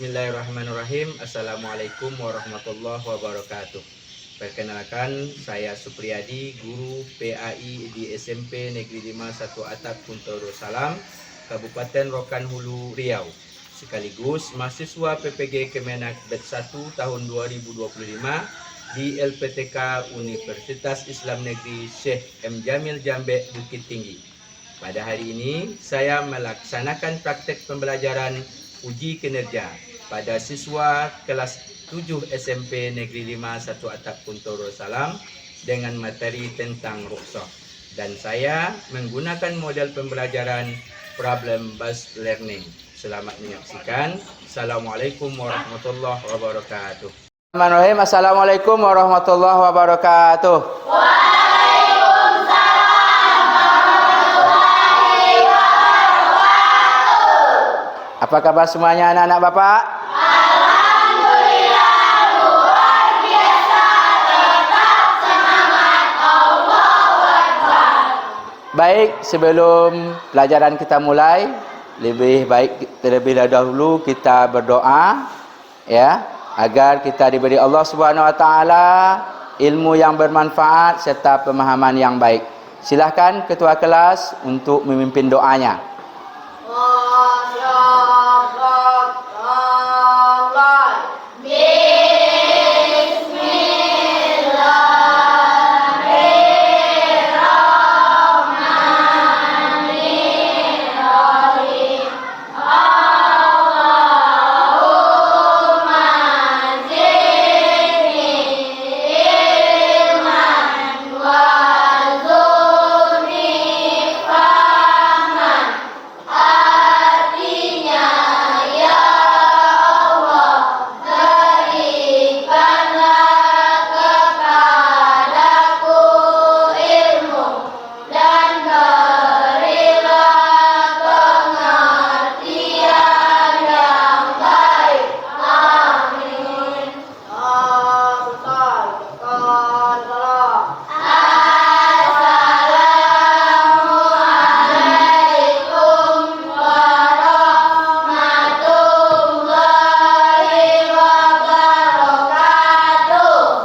Bismillahirrahmanirrahim. Assalamualaikum warahmatullahi wabarakatuh. Perkenalkan, saya Supriyadi, guru PAI di SMP Negeri 5 1 Atap, Punta Darussalam, Kabupaten Rokan Hulu, Riau. Sekaligus mahasiswa PPG Kemenak Batch 1 tahun 2025 di LPTK Universitas Islam Negeri Syekh M. Jamil Jambe, Bukit Tinggi. Pada hari ini, saya melaksanakan praktek pembelajaran uji kinerja pada siswa kelas 7 SMP Negeri 5 1 Atap, Punta Darussalam dengan materi tentang ruqsah. Dan saya menggunakan model pembelajaran problem based learning. Selamat menyaksikan. Assalamualaikum warahmatullahi wabarakatuh. Assalamualaikum warahmatullahi wabarakatuh. Apa kabar semuanya anak-anak Bapak? Alhamdulillah, luar biasa, tetap semangat, Allahu Akbar. Baik, sebelum pelajaran kita mulai, lebih baik terlebih dahulu kita berdoa ya, agar kita diberi Allah Subhanahu wa taala ilmu yang bermanfaat serta pemahaman yang baik. Silakan ketua kelas untuk memimpin doanya.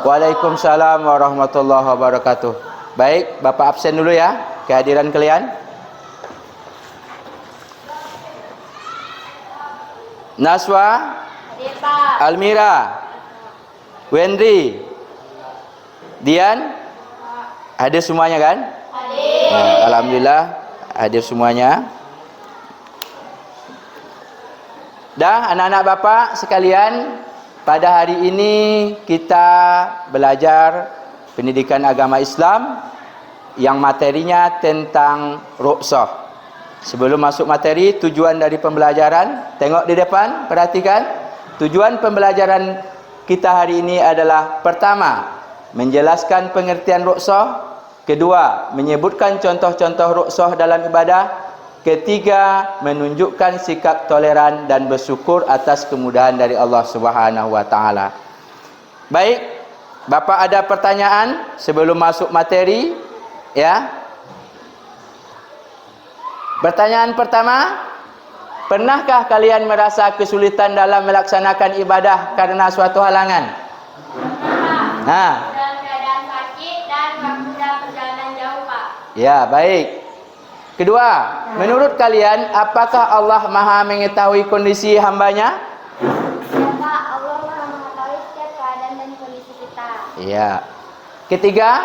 Waalaikumsalam warahmatullahi wabarakatuh. Baik, Bapak absen dulu ya, kehadiran kalian. Naswa, Almira, Wendri, Dian, hadir semuanya kan? Hadir. Nah, alhamdulillah hadir semuanya. Dah anak-anak Bapak sekalian, pada hari ini kita belajar pendidikan agama Islam yang materinya tentang ruqsah. Sebelum masuk materi, tujuan dari pembelajaran, tengok di depan, perhatikan. Tujuan pembelajaran kita hari ini adalah: pertama, menjelaskan pengertian ruqsah; kedua, menyebutkan contoh-contoh ruqsah dalam ibadah; ketiga, menunjukkan sikap toleran dan bersyukur atas kemudahan dari Allah Subhanahu wa taala. Baik, Bapak ada pertanyaan sebelum masuk materi? Ya. Pertanyaan pertama, pernahkah kalian merasa kesulitan dalam melaksanakan ibadah karena suatu halangan? Pernah. Dalam keadaan sakit dan waktu dalam perjalanan jauh, Pak. Ya, baik. Kedua, menurut kalian apakah Allah Maha mengetahui kondisi hambanya? Ya, Pak, Allah Maha mengetahui setiap keadaan dan kondisi kita. Ya. Ketiga,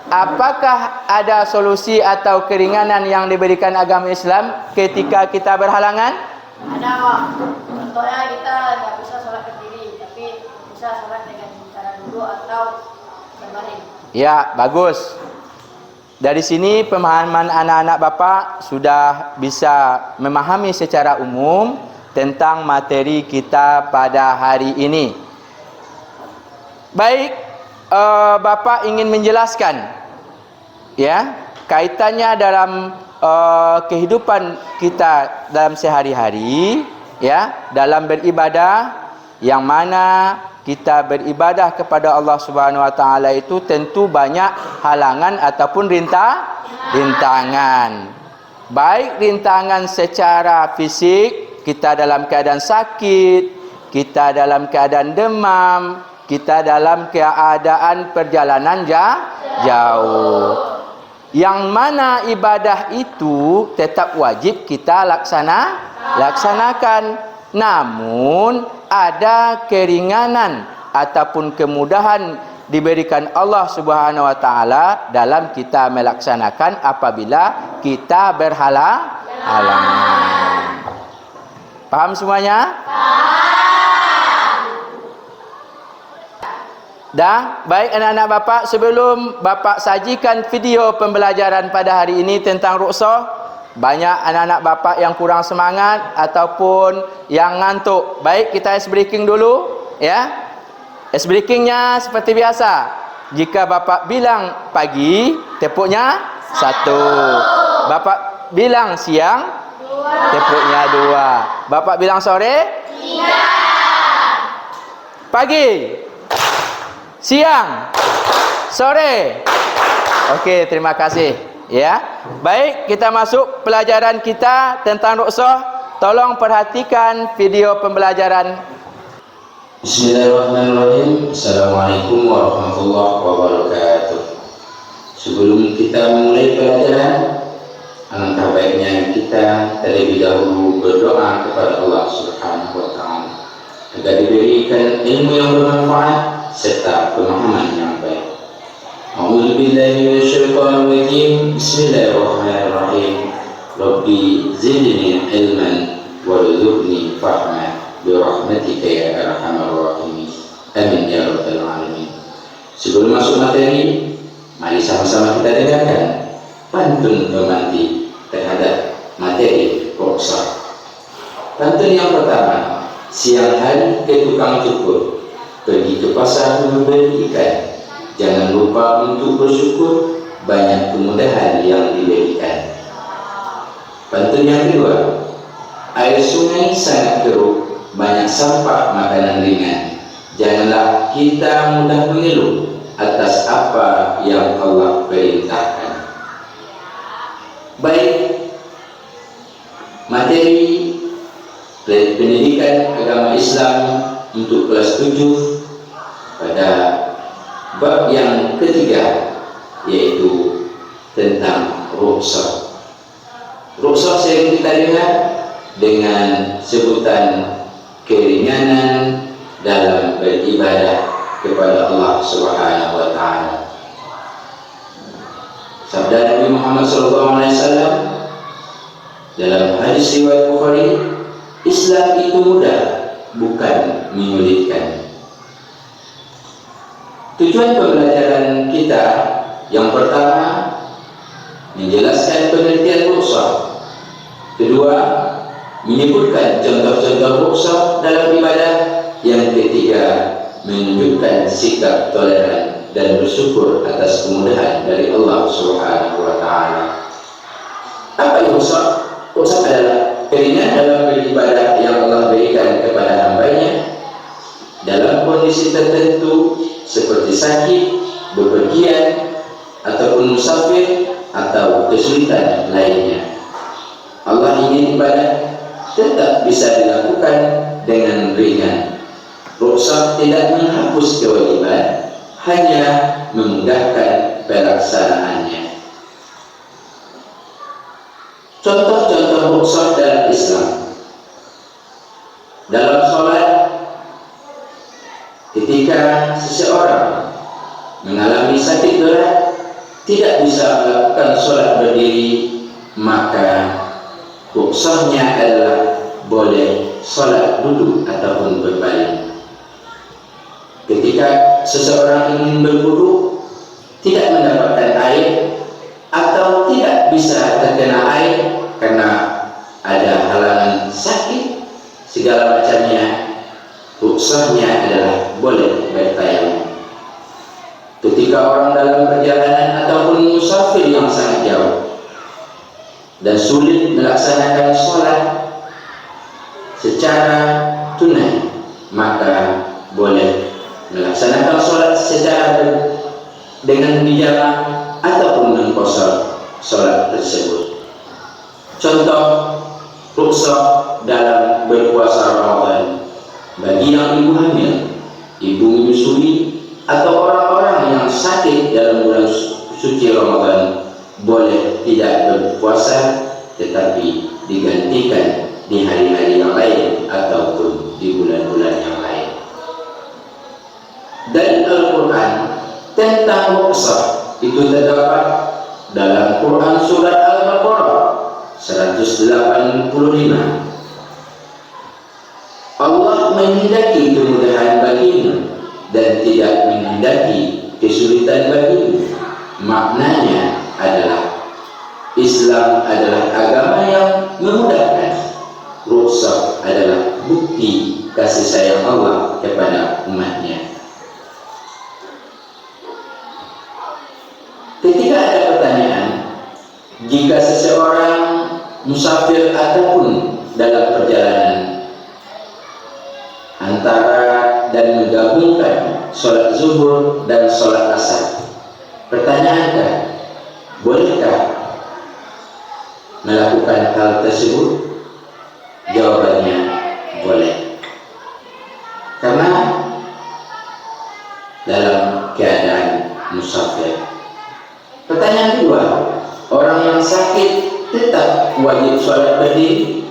apakah ada solusi atau keringanan yang diberikan agama Islam ketika kita berhalangan? Ada, Pak. Contohnya kita nggak bisa sholat berdiri, tapi bisa sholat dengan cara duduk atau berbaring. Ya, bagus. Dari sini pemahaman anak-anak Bapak sudah bisa memahami secara umum tentang materi kita pada hari ini. Baik, Bapak ingin menjelaskan ya, kaitannya dalam kehidupan kita dalam sehari-hari ya, dalam beribadah, yang mana kita beribadah kepada Allah Subhanahu wa taala itu tentu banyak halangan ataupun rintangan. Baik rintangan secara fisik, kita dalam keadaan sakit, kita dalam keadaan demam, kita dalam keadaan perjalanan jauh. Yang mana ibadah itu tetap wajib kita laksanakan. Namun ada keringanan ataupun kemudahan diberikan Allah Subhanahu wa taala dalam kita melaksanakan apabila kita berhalangan. Paham semuanya? Dah, baik anak-anak Bapak, sebelum Bapak sajikan video pembelajaran pada hari ini tentang ruqsah, banyak anak-anak Bapak yang kurang semangat ataupun yang ngantuk. Baik, kita ice breaking dulu, ya. Ice breakingnya seperti biasa. Jika Bapak bilang pagi, tepuknya 1. Bapak bilang siang, tepuknya 2. Bapak bilang sore, 3. Pagi, siang, sore. Okey, terima kasih. Ya, baik, kita masuk pelajaran kita tentang ruqsah. Tolong perhatikan video pembelajaran. Bismillahirrahmanirrahim. Assalamualaikum warahmatullahi wabarakatuh. Sebelum kita memulai pelajaran, alangkah baiknya kita terlebih dahulu berdoa kepada Allah Subhanahu wa taala agar diberikan ilmu yang bermanfaat serta pemahaman yang baik. A'udzu billahi minasyaitonir rajim. Bismillahirrahmanirrahim. Rabbi zidni ilman warzuqni fahma bi rahmatika ya arhamar rahimin. Amin ya rabbal alamin. Sebelum masuk materi, mari sama-sama kita dengarkan pantun pemanti terhadap materi ruqsah. Pantun yang pertama, siang hari ke tukang cukur, pergi ke pasar membeli ikan. Jangan lupa untuk bersyukur, banyak kemudahan yang diberikan. Pantun yang kedua, air sungai sangat keruh, banyak sampah makanan ringan. Janganlah kita mudah mengeluh atas apa yang Allah perintahkan. Baik, materi pendidikan agama Islam untuk kelas 7 pada bab yang ketiga, yaitu tentang ruqsah. Ruqsah sering kita dengar dengan sebutan keringanan dalam beribadah kepada Allah Subhanahu wa taala. Sabda Nabi Muhammad SAW dalam hadis riwayat Bukhari, Islam itu mudah, bukan menyulitkan. Tujuan pembelajaran kita yang pertama, menjelaskan pengertian ruqsah. Kedua, menyebutkan contoh-contoh ruqsah dalam ibadah. Yang ketiga, menunjukkan sikap toleran dan bersyukur atas kemudahan dari Allah Subhanahu wa taala. Apa itu ruqsah? Ruqsah adalah keringanan dalam beribadah yang Allah berikan kepada hamba-Nya dalam kondisi tertentu seperti sakit, bepergian, ataupun musafir, atau kesulitan lainnya. Allah ingin ibadah tetap bisa dilakukan dengan ringan. Ruqsah tidak menghapus kewajiban, hanya memudahkan pelaksanaannya. Contoh-contoh ruqsah dalam Islam. Dalam sholat, ketika seseorang mengalami sakit berat, tidak bisa melakukan sholat berdiri, maka ruqsahnya adalah boleh sholat duduk ataupun berbaring. Ketika seseorang ingin berwudu, tidak mendapatkan air atau tidak bisa terkena air karena ada halangan sakit segala macamnya, ruqsahnya adalah boleh bertayamum. Ketika orang dalam perjalanan ataupun musafir yang sangat jauh dan sulit melaksanakan sholat secara tunai, maka boleh melaksanakan sholat secara dengan bijama ataupun mengqashar sholat tersebut. Contoh ruqsah dalam berpuasa Ramadan. Bagi yang ibu hamil, ibu menyusui, atau orang-orang yang sakit dalam bulan suci Ramadan boleh tidak berpuasa, tetapi digantikan di hari-hari yang lain ataupun di bulan-bulan yang lain. Dan Al-Quran tentang rukhsah itu terdapat dalam Quran surat Al-Baqarah 185. Allah menghendaki kemudahan bagimu dan tidak menghendaki kesulitan bagimu. Maknanya adalah Islam adalah agama yang memudahkan. Rukhsah adalah bukti kasih sayang Allah kepada umatnya. Ketika ada pertanyaan, jika seseorang musafir ataupun dalam perjalanan antara dan menggabungkan sholat zuhur dan sholat asar, pertanyaannya, bolehkah melakukan hal tersebut? Jawabannya boleh, karena dalam keadaan musafir. Pertanyaan kedua, orang yang sakit tetap wajib sholat berdiri?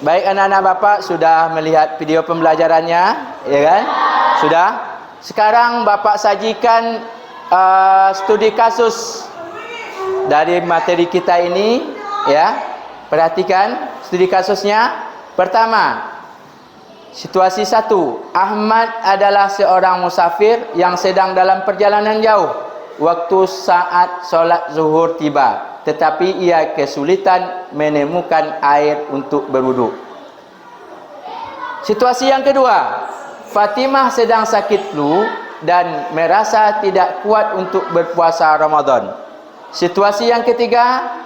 Baik, anak-anak Bapak sudah melihat video pembelajarannya, ya kan? Sudah. Sekarang Bapak sajikan studi kasus dari materi kita ini, ya. Perhatikan studi kasusnya. Pertama, situasi 1. Ahmad adalah seorang musafir yang sedang dalam perjalanan jauh. Waktu saat sholat zuhur tiba, tetapi ia kesulitan menemukan air untuk berwudu. Situasi yang kedua, Fatimah sedang sakit flu dan merasa tidak kuat untuk berpuasa Ramadan. Situasi yang ketiga,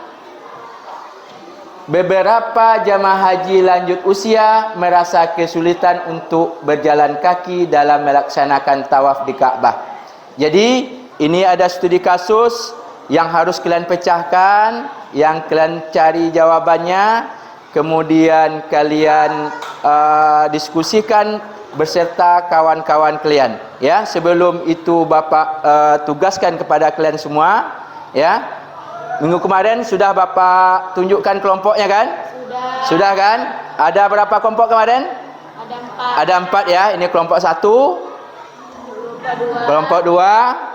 beberapa jamaah haji lanjut usia merasa kesulitan untuk berjalan kaki dalam melaksanakan tawaf di Ka'bah. Jadi ini ada studi kasus yang harus kalian pecahkan, yang kalian cari jawabannya, kemudian kalian diskusikan beserta kawan-kawan kalian. Ya, sebelum itu Bapak tugaskan kepada kalian semua. Ya, minggu kemarin sudah Bapak tunjukkan kelompoknya kan? Sudah kan? Ada berapa kelompok kemarin? Ada 4 ya. Ini kelompok 1, kelompok 2.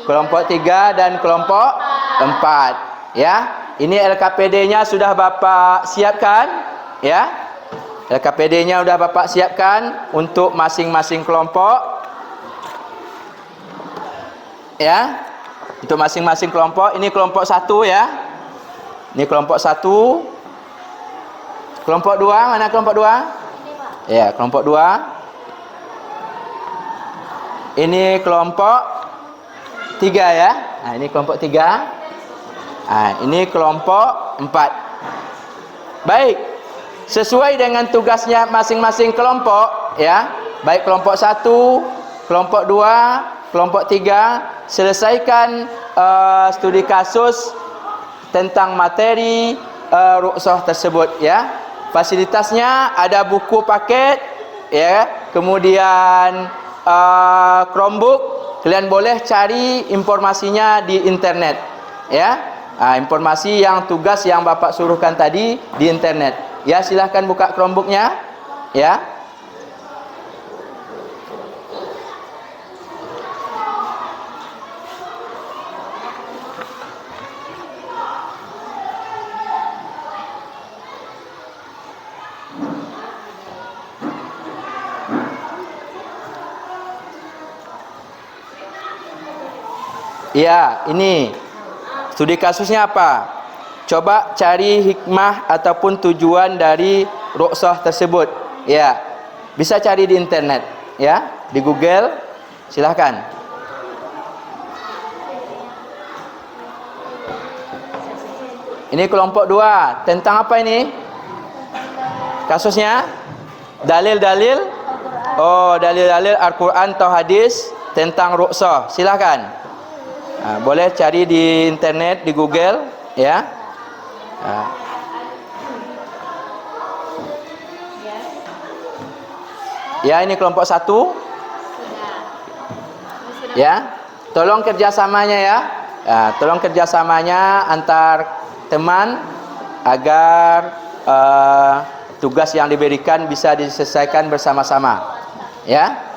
Kelompok 3 dan kelompok 4. Ya, ini LKPD-nya sudah Bapak siapkan, ya. LKPD-nya sudah Bapak siapkan untuk masing-masing kelompok. Ya. Untuk masing-masing kelompok. Ini kelompok 1 ya. Ini kelompok 1. Kelompok 2, mana kelompok 2? Ya, kelompok 2. Ini kelompok 3 ya. Nah, ini kelompok 3. Nah, ini kelompok 4. Baik. Sesuai dengan tugasnya masing-masing kelompok ya. Baik kelompok 1, kelompok 2, kelompok 3, selesaikan studi kasus tentang materi rukhsah tersebut ya. Fasilitasnya ada buku paket ya, kemudian Chromebook. Kalian boleh cari informasinya di internet, ya. Informasi yang tugas yang Bapak suruhkan tadi di internet. Ya, silahkan buka Chromebooknya, ya. Ya, ini studi kasusnya apa? Coba cari hikmah ataupun tujuan dari rukhsah tersebut. Ya, bisa cari di internet, ya, di Google. Silahkan. Ini kelompok 2. Tentang apa ini? Kasusnya? Dalil-dalil? Oh, dalil-dalil Al-Quran atau hadis tentang rukhsah. Silahkan. Boleh cari di internet, di Google, ya. Ya, ini kelompok 1. Ya, tolong kerjasamanya ya. Tolong kerjasamanya antar teman agar tugas yang diberikan bisa diselesaikan bersama-sama. Ya.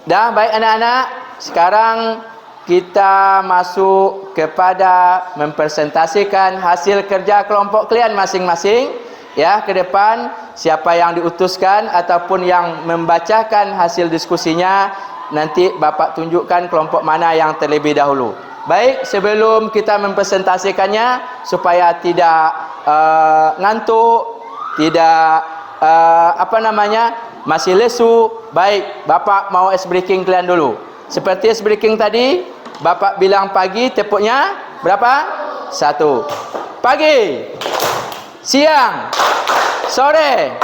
Dah, baik anak-anak. Sekarang kita masuk kepada mempresentasikan hasil kerja kelompok kalian masing-masing. Ya, ke depan siapa yang diutuskan ataupun yang membacakan hasil diskusinya, nanti Bapak tunjukkan kelompok mana yang terlebih dahulu. Baik, sebelum kita mempresentasikannya supaya tidak ngantuk, tidak masih lesu. Baik, Bapak mau ice breaking kalian dulu. Seperti ice breaking tadi, Bapak bilang pagi, tepuknya berapa? 1. Pagi, siang, sore.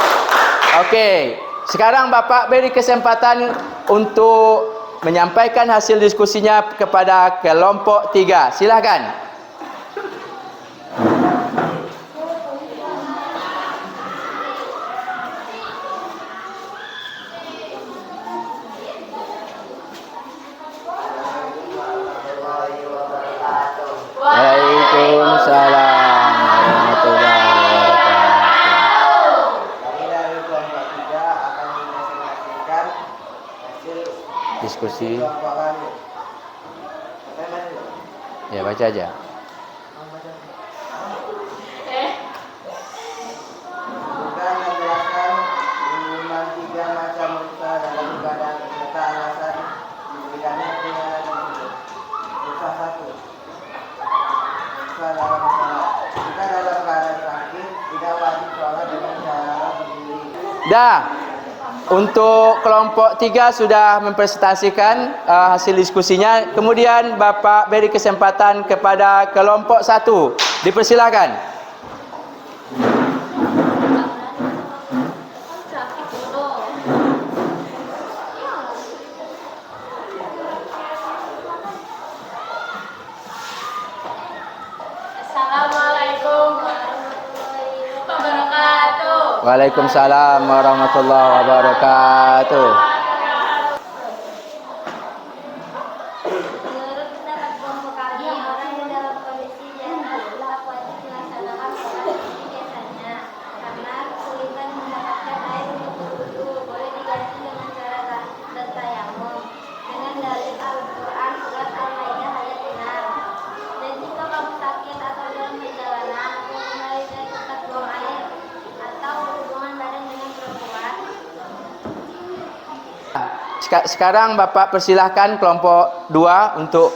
Okey, sekarang Bapak beri kesempatan untuk menyampaikan hasil diskusinya kepada kelompok 3. Silakan. Waalaikumsalam warahmatullahi wabarakatuh. Kami dari kelompok 3 akan mempresentasikan hasil Diskusi. kelompok kami. Ya, baca aja. Bukan menjelaskan pengumuman 3 macam rusa dalam keadaan serta alasan diberikannya dengan rusa 1. Rusa dalam sholat. Jika dalam keadaan sakit, tidak wajib sholat dengan cara berdiri. Dah. Untuk kelompok 3 sudah mempresentasikan hasil diskusinya. Kemudian Bapak beri kesempatan kepada kelompok 1. Dipersilakan. Assalamualaikum warahmatullahi wabarakatuh. Waalaikumsalam warahmatullahi wabarakatuh. Menurut pendapat kelompok kami, orang yang dalam kondisi jangan tetap wajib melaksanakan sholat seperti biasanya. Karena kesulitan mendapatkan air untuk berwudu, boleh diganti dengan cara bertayamum dengan dalil Al-Quran surat Al-Maidah ayat 6. Dan jika kamu sakit atau dalam perjalanan, mulai dari tempat buang air atau hubungan badan dengan perempuan. Sekarang Bapak persilahkan kelompok 2 untuk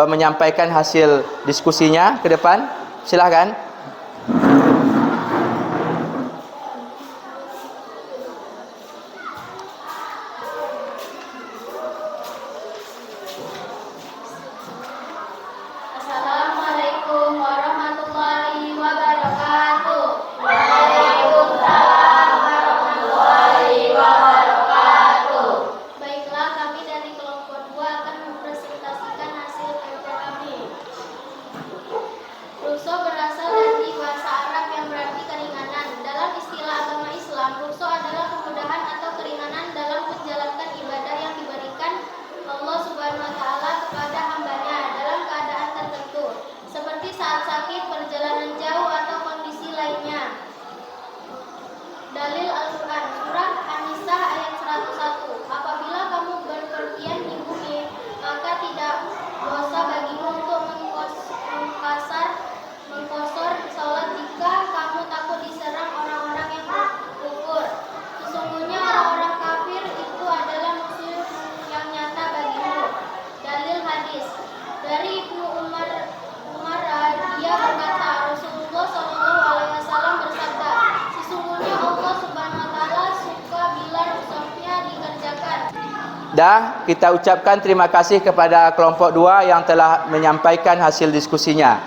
menyampaikan hasil diskusinya ke depan. Silahkan. Assalamualaikum warahmatullahi wabarakatuh. Waalaikumsalam warahmatullahi wabarakatuh. Baiklah, kami dari kelompok 2 akan mempresentasikan hasil kerja kami. Ruso berasal dari bahasa Arab yang berarti keringanan. Dalam istilah agama Islam, ruso adalah kemudahan atau keringanan dalam menjalankan ibadah yang diberikan Allah Subhanahu wa taala kepada hambanya dalam keadaan tertentu, seperti saat sakit, perjalanan jauh atau kondisi lainnya. Dalil Al-Quran Surah An-Nisa ayat 101. Apabila kamu berpergian di bumi, maka tidak dosa bagimu untuk mengkosor salat jika kamu takut diserang orang-orang yang kufur. Sesungguhnya orang-orang kafir itu adalah musuh yang nyata bagimu. Dalil hadis dari Ibnu Umar, dia berkata, Rasulullah SAW bersabda, sesungguhnya Allah Subhanahu wa taala suka bila rusaknya dikerjakan. Dah, kita ucapkan terima kasih kepada kelompok 2 yang telah menyampaikan hasil diskusinya.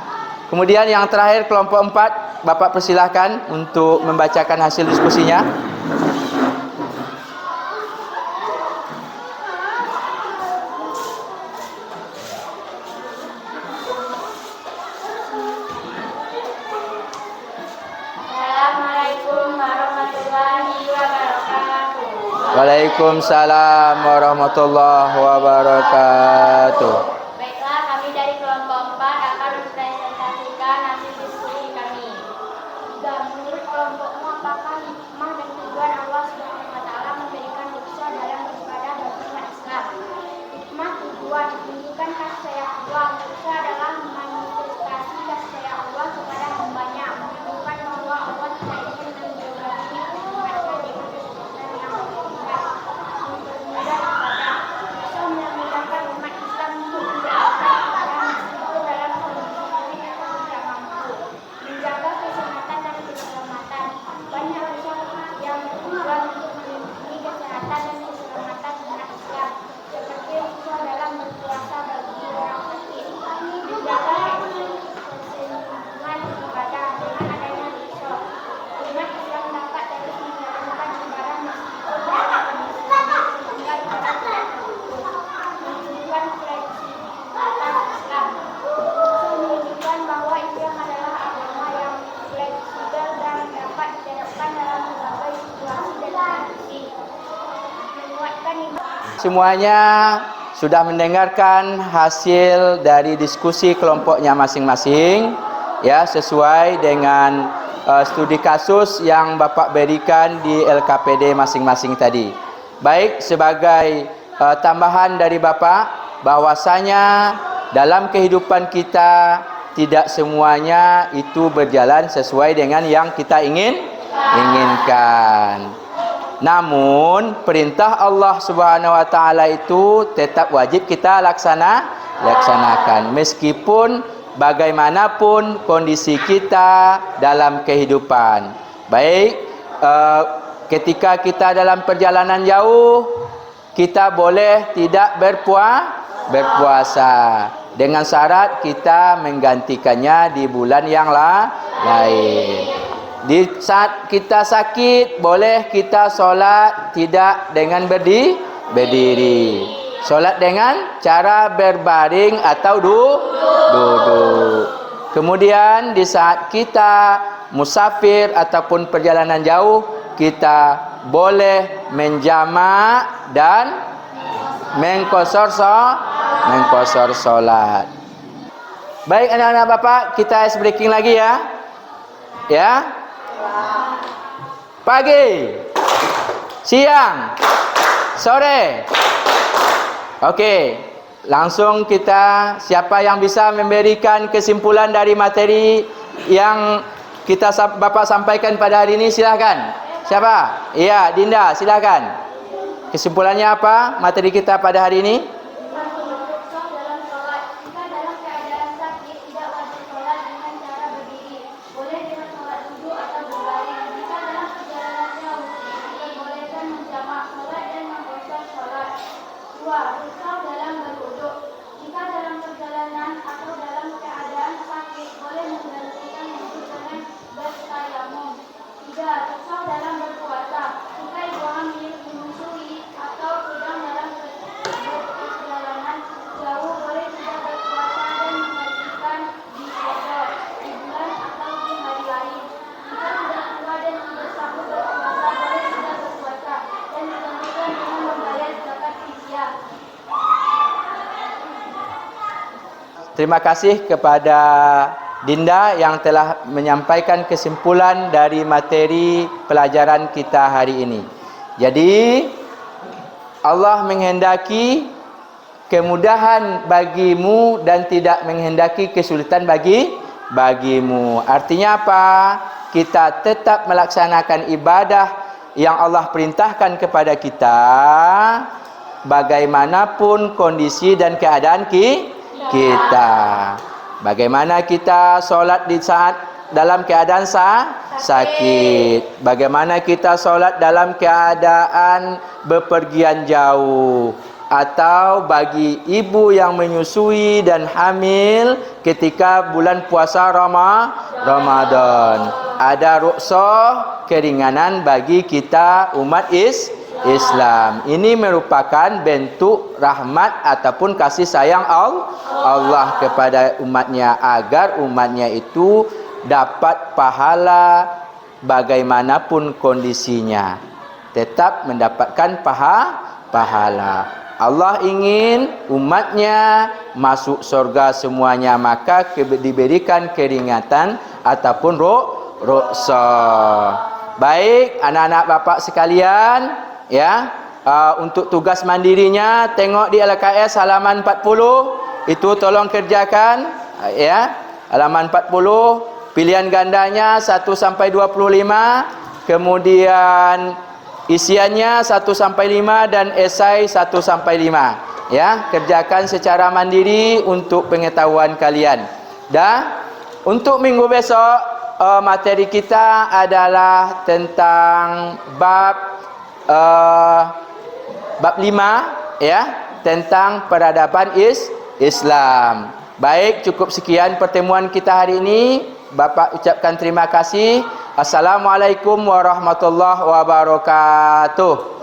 Kemudian yang terakhir kelompok 4, Bapak persilahkan untuk membacakan hasil diskusinya. Waalaikumsalam warahmatullahi wabarakatuh. Baiklah, kami dari kelompok 4 akan mempresentasikan hasil diskusi kami. Menurut kelompokmu, apakah hikmah dan tujuan Allah Subhanahu wa Ta'ala memberikan rukhsah dalam beribadah bagi umat Islam? Hikmah tujuan menunjukkan kasih sayang Allah. Rukhsah adalah manifestasi kasih sayang Allah kepada hambanya, menunjukkan bahwa Allah tidak ingin menjauhi umatnya dengan kesulitan yang berlebihan, mempermudah ibadah. Rukhsah memudahkan umat Islam untuk beribadah kepada meskipun dalam kondisi sulit atau tidak mampu, menjaga kesehatan dan keselamatan. Banyak rukhsah yang bertujuan untuk melindungi kesehatan dan keselamatan umat Islam, seperti rukhsah dalam berpuasa bagi orang sakit, menjaga keseimbangan ibadah. Dengan adanya rukhsah, umat Islam dapat terus menjalankan ibadah meskipun dalam kondisi sulit sehingga ibadah tidak terputus, menunjukkan fleksibilitas Islam. Rukhsah menunjukkan bahwa Islam adalah agama yang fleksibel dan dapat diterapkan dalam berbagai situasi dan kondisi, menguatkan ibadah. Semuanya sudah mendengarkan hasil dari diskusi kelompoknya masing-masing, ya, sesuai dengan studi kasus yang Bapak berikan di LKPD masing-masing tadi. Baik, sebagai tambahan dari Bapak, bahwasanya dalam kehidupan kita tidak semuanya itu berjalan sesuai dengan yang kita inginkan. Namun perintah Allah Subhanahu wa Ta'ala itu tetap wajib kita laksanakan meskipun bagaimanapun kondisi kita dalam kehidupan. Baik, ketika kita dalam perjalanan jauh, kita boleh tidak berpuasa dengan syarat kita menggantikannya di bulan yang lain. Di saat kita sakit, boleh kita solat tidak dengan berdiri. Solat dengan cara berbaring atau duduk. Kemudian di saat kita musafir ataupun perjalanan jauh, kita boleh menjamak dan mengkosor solat. Baik anak-anak Bapak, kita ice breaking lagi ya. Ya. Pagi, siang, sore. Oke, langsung kita, siapa yang bisa memberikan kesimpulan dari materi yang Bapak sampaikan pada hari ini, silakan. Siapa? Iya, Dinda, silakan. Kesimpulannya apa materi kita pada hari ini? Terima kasih kepada Dinda yang telah menyampaikan kesimpulan dari materi pelajaran kita hari ini. Jadi Allah menghendaki kemudahan bagimu dan tidak menghendaki kesulitan bagimu. Artinya apa? Kita tetap melaksanakan ibadah yang Allah perintahkan kepada kita bagaimanapun kondisi dan keadaan kita. Bagaimana kita solat di saat dalam keadaan sakit? Bagaimana kita solat dalam keadaan bepergian jauh? Atau bagi ibu yang menyusui dan hamil ketika bulan puasa Ramadan, ada rukhsah keringanan bagi kita umat Islam. Ini merupakan bentuk rahmat ataupun kasih sayang Allah kepada umatnya, agar umatnya itu dapat pahala bagaimanapun kondisinya. tetap mendapatkan pahala. Allah ingin umatnya masuk surga semuanya, maka diberikan keringatan ataupun ruksa. Baik anak-anak bapak sekalian, ya, untuk tugas mandirinya tengok di LKS halaman 40, itu tolong kerjakan, ya. Halaman 40, pilihan gandanya 1 sampai 25, kemudian isiannya 1 sampai 5 dan esai 1 sampai 5. Ya, kerjakan secara mandiri untuk pengetahuan kalian. Dan untuk minggu besok materi kita adalah tentang bab 5, ya, tentang peradaban Islam. Baik, cukup sekian pertemuan kita hari ini. Bapak ucapkan terima kasih. Assalamualaikum warahmatullahi wabarakatuh.